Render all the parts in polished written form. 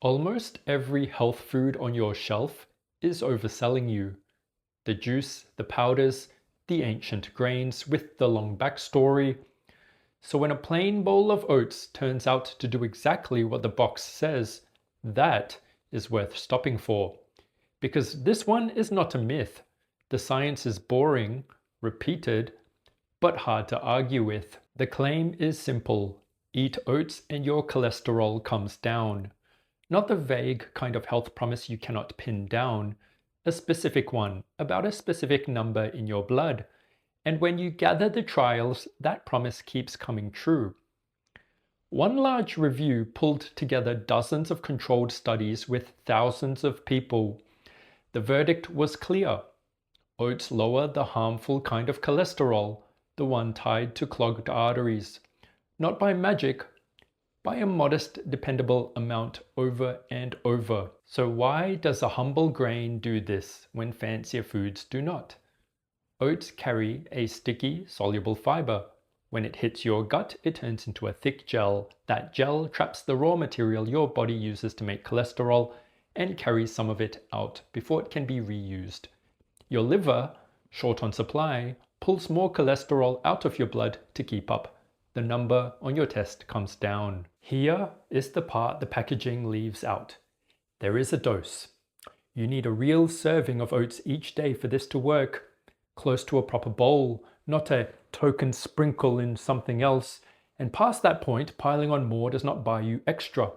Almost every health food on your shelf is overselling you. The juice, the powders, the ancient grains with the long backstory. So when a plain bowl of oats turns out to do exactly what the box says, that is worth stopping for. Because this one is not a myth. The science is boring, repeated, but hard to argue with. The claim is simple. Eat oats and your cholesterol comes down. Not the vague kind of health promise you cannot pin down, a specific one about a specific number in your blood. And when you gather the trials, that promise keeps coming true. One large review pulled together dozens of controlled studies with thousands of people. The verdict was clear. Oats lower the harmful kind of cholesterol, the one tied to clogged arteries. Not by magic, by a modest, dependable amount over and over. So why does a humble grain do this when fancier foods do not? Oats carry a sticky, soluble fiber. When it hits your gut, it turns into a thick gel. That gel traps the raw material your body uses to make cholesterol and carries some of it out before it can be reused. Your liver, short on supply, pulls more cholesterol out of your blood to keep up. The number on your test comes down. Here is the part the packaging leaves out. There is a dose. You need a real serving of oats each day for this to work. Close to a proper bowl, not a token sprinkle in something else. And past that point, piling on more does not buy you extra.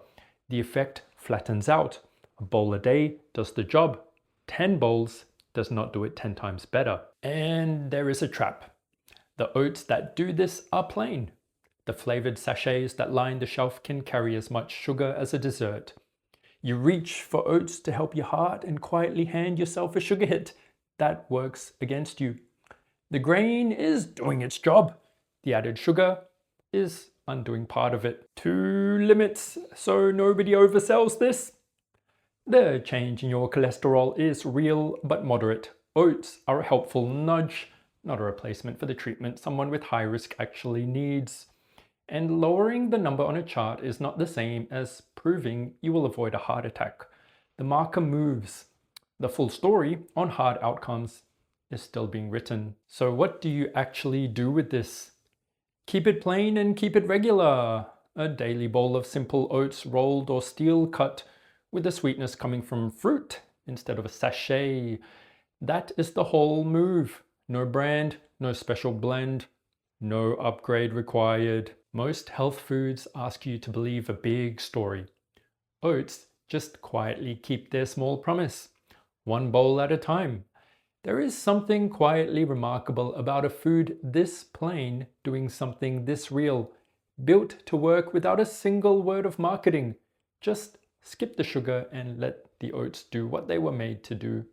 The effect flattens out. A bowl a day does the job. 10 bowls does not do it 10 times better. And there is a trap. The oats that do this are plain. The flavoured sachets that line the shelf can carry as much sugar as a dessert. You reach for oats to help your heart and quietly hand yourself a sugar hit. That works against you. The grain is doing its job. The added sugar is undoing part of it. 2 limits so nobody oversells this. The change in your cholesterol is real but moderate. Oats are a helpful nudge, not a replacement for the treatment someone with high risk actually needs. And lowering the number on a chart is not the same as proving you will avoid a heart attack. The marker moves. The full story on hard outcomes is still being written. So what do you actually do with this? Keep it plain and keep it regular. A daily bowl of simple oats rolled or steel cut with the sweetness coming from fruit instead of a sachet. That is the whole move. No brand, no special blend, no upgrade required. Most health foods ask you to believe a big story. Oats just quietly keep their small promise. One bowl at a time. There is something quietly remarkable about a food this plain doing something this real, built to work without a single word of marketing. Just skip the sugar and let the oats do what they were made to do.